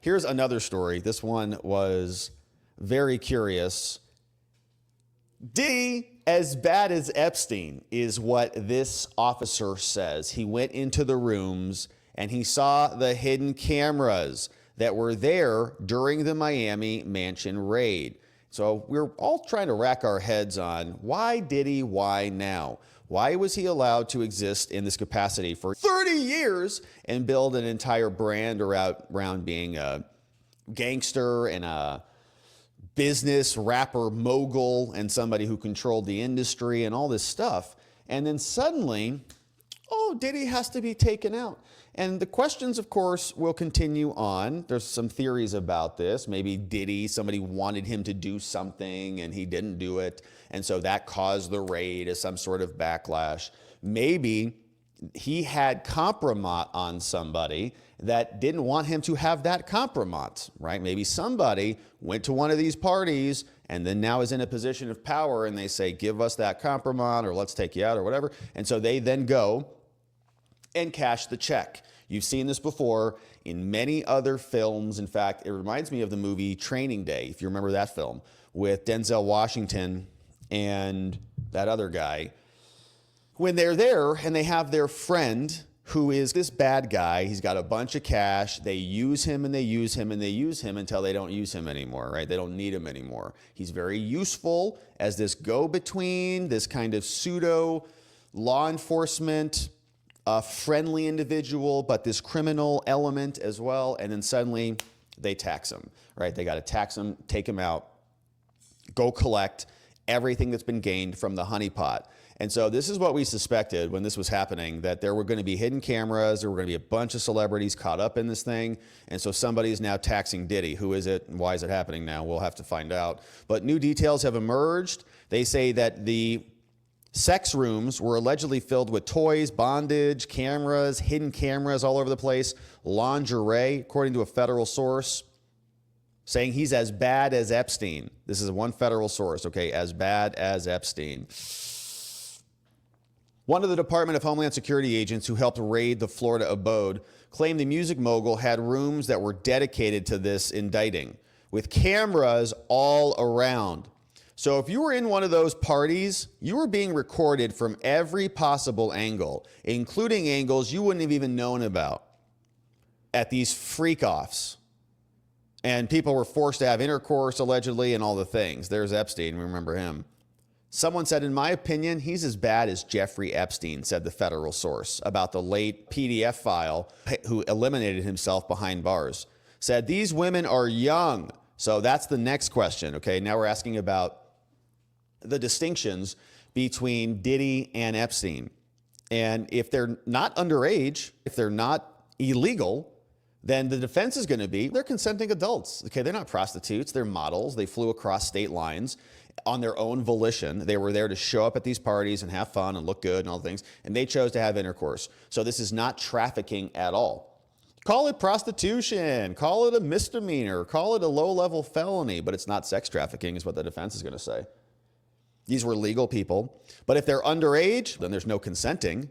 Here's another story. This one was very curious. Diddy, as bad as Epstein, is what this officer says. He went into the rooms and he saw the hidden cameras that were there during the Miami mansion raid. So we're all trying to rack our heads on why Diddy, why now? Why was he allowed to exist in this capacity for 30 years and build an entire brand around being a gangster and a business rapper mogul and somebody who controlled the industry and all this stuff? And then suddenly, oh, Diddy has to be taken out. And the questions, of course, will continue on. There's some theories about this. Maybe Diddy, somebody wanted him to do something and he didn't do it. And so that caused the raid as some sort of backlash. Maybe he had compromise on somebody that didn't want him to have that compromise, right? Maybe somebody went to one of these parties and then now is in a position of power and they say, give us that compromise or let's take you out or whatever. And so they then go and cash the check. You've seen this before in many other films. In fact, it reminds me of the movie Training Day, if you remember that film, with Denzel Washington and that other guy. When they're there and they have their friend who is this bad guy, he's got a bunch of cash, they use him and they use him and they use him until they don't use him anymore, right? They don't need him anymore. He's very useful as this go-between, this kind of pseudo law enforcement, friendly individual, but this criminal element as well. And then suddenly they tax him, right? They got to tax him, take him out, go collect everything that's been gained from the honeypot. And so this is what we suspected when this was happening, that there were going to be hidden cameras, there were going to be a bunch of celebrities caught up in this thing. And so somebody is now taxing Diddy. Who is it and why is it happening now? We'll have to find out. But new details have emerged. They say that the sex rooms were allegedly filled with toys, bondage, cameras, hidden cameras all over the place, lingerie, according to a federal source, saying he's as bad as Epstein. This is one federal source, okay, as bad as Epstein. One of the Department of Homeland Security agents who helped raid the Florida abode claimed the music mogul had rooms that were dedicated to this indicting, with cameras all around. So if you were in one of those parties, you were being recorded from every possible angle, including angles you wouldn't have even known about at these freak-offs. And people were forced to have intercourse, allegedly, and all the things. There's Epstein, remember him. Someone said, in my opinion, he's as bad as Jeffrey Epstein, said the federal source about the late PDF file who eliminated himself behind bars. Said, these women are young. So that's the next question, okay? Now we're asking about the distinctions between Diddy and Epstein. And if they're not underage, if they're not illegal, then the defense is going to be they're consenting adults. Okay, they're not prostitutes, they're models. They flew across state lines on their own volition. They were there to show up at these parties and have fun and look good and all things, and they chose to have intercourse. So this is not trafficking at all. Call it prostitution, call it a misdemeanor, call it a low-level felony, but it's not sex trafficking is what the defense is going to say. These were legal people. But if they're underage, then there's no consenting.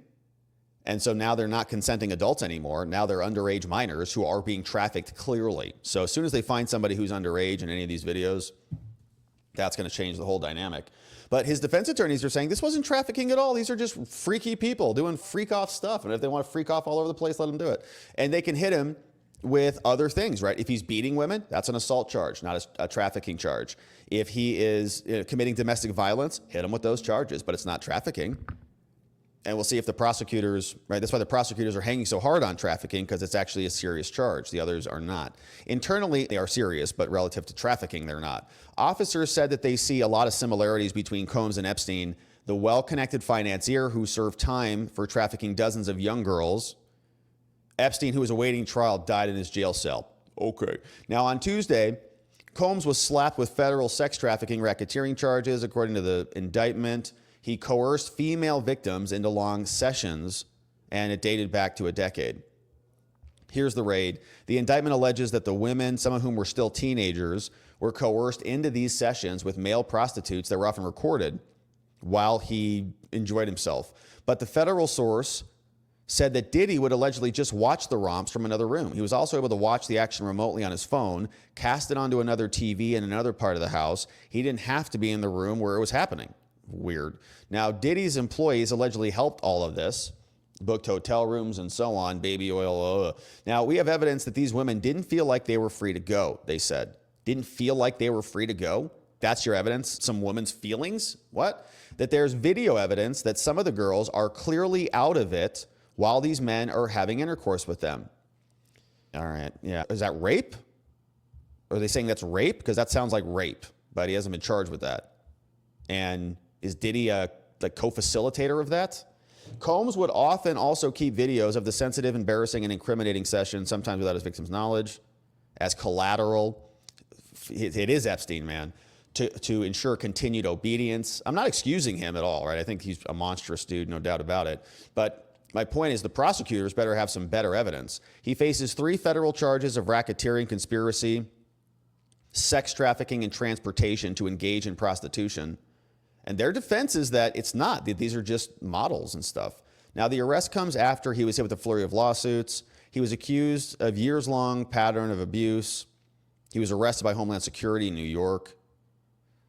And so now they're not consenting adults anymore. Now they're underage minors who are being trafficked clearly. So as soon as they find somebody who's underage in any of these videos, that's going to change the whole dynamic. But his defense attorneys are saying this wasn't trafficking at all. These are just freaky people doing freak-off stuff. And if they want to freak off all over the place, let them do it. And they can hit him with other things, right? If he's beating women, that's an assault charge, not a trafficking charge. If he is committing domestic violence, hit him with those charges, but it's not trafficking. And we'll see if the prosecutors, right? That's why the prosecutors are hanging so hard on trafficking, because it's actually a serious charge. The others are not. Internally, they are serious, but relative to trafficking, they're not. Officers said that they see a lot of similarities between Combs and Epstein, the well-connected financier who served time for trafficking dozens of young girls. Epstein, who was awaiting trial, died in his jail cell. Okay. Now, on Tuesday, Combs was slapped with federal sex trafficking racketeering charges, according to the indictment. He coerced female victims into long sessions, and it dated back to a decade. Here's the raid. The indictment alleges that the women, some of whom were still teenagers, were coerced into these sessions with male prostitutes that were often recorded while he enjoyed himself. But the federal source said that Diddy would allegedly just watch the romps from another room. He was also able to watch the action remotely on his phone, cast it onto another TV in another part of the house. He didn't have to be in the room where it was happening. Weird. Now, Diddy's employees allegedly helped all of this, booked hotel rooms and so on, baby oil. Now, we have evidence that these women didn't feel like they were free to go, they said. Didn't feel like they were free to go? That's your evidence? Some woman's feelings? What? That there's video evidence that some of the girls are clearly out of it while these men are having intercourse with them. All right, yeah. Is that rape? Are they saying that's rape? Because that sounds like rape, but he hasn't been charged with that. And is Diddy the co-facilitator of that? Combs would often also keep videos of the sensitive, embarrassing, and incriminating sessions, sometimes without his victim's knowledge, as collateral. It is Epstein, man, to ensure continued obedience. I'm not excusing him at all, right? I think he's a monstrous dude, no doubt about it. But my point is the prosecutors better have some better evidence. He faces 3 federal charges of racketeering, conspiracy, sex trafficking, and transportation to engage in prostitution. And their defense is that it's not, that these are just models and stuff. Now, the arrest comes after he was hit with a flurry of lawsuits. He was accused of years-long pattern of abuse. He was arrested by Homeland Security in New York.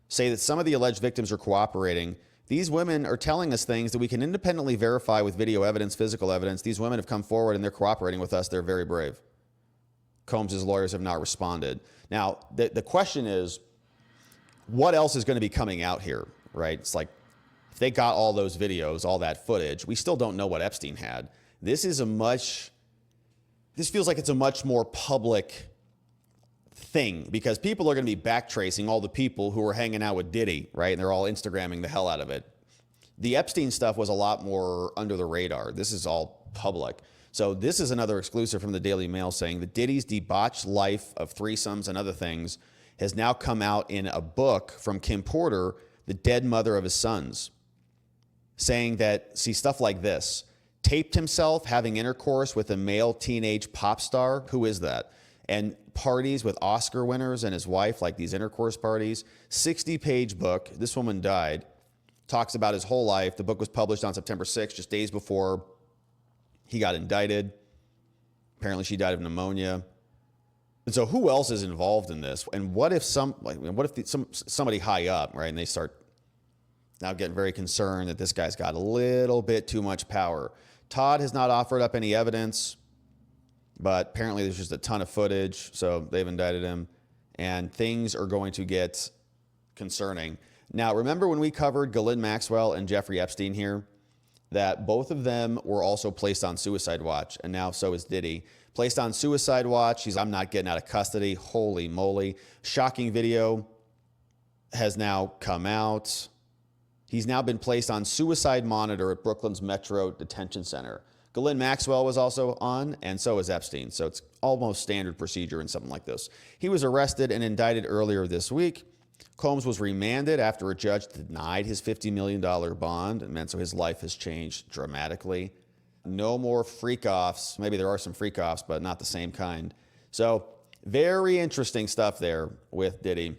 Say that some of the alleged victims are cooperating. These women are telling us things that we can independently verify with video evidence, physical evidence. These women have come forward and they're cooperating with us. They're very brave. Combs' lawyers have not responded. Now, the question is, what else is going to be coming out here, right? It's like, if they got all those videos, all that footage, we still don't know what Epstein had. This feels like it's a much more public thing because people are going to be backtracing all the people who were hanging out with Diddy, right? And they're all Instagramming the hell out of it. The Epstein stuff was a lot more under the radar. This is all public. So this is another exclusive from the Daily Mail saying that Diddy's debauched life of threesomes and other things has now come out in a book from Kim Porter, the dead mother of his sons, saying that, see, stuff like this, taped himself having intercourse with a male teenage pop star. Who is that? And parties with Oscar winners and his wife, like these intercourse parties. 60-page book. This woman died. Talks about his whole life. The book was published on September 6th, just days before he got indicted. Apparently she died of pneumonia. And so who else is involved in this? And what if somebody high up, right, and they start now getting very concerned that this guy's got a little bit too much power. Todd has not offered up any evidence, but apparently there's just a ton of footage, so they've indicted him, and things are going to get concerning. Now, remember when we covered Ghislaine Maxwell and Jeffrey Epstein here, that both of them were also placed on suicide watch, and now so is Diddy. Placed on suicide watch. I'm not getting out of custody. Holy moly. Shocking video has now come out. He's now been placed on suicide monitor at Brooklyn's Metro Detention Center. Ghislaine Maxwell was also on, and so is Epstein. So it's almost standard procedure in something like this. He was arrested and indicted earlier this week. Combs was remanded after a judge denied his $50 million bond, and so his life has changed dramatically. No more freak-offs. Maybe there are some freak-offs, but not the same kind. So very interesting stuff there with Diddy.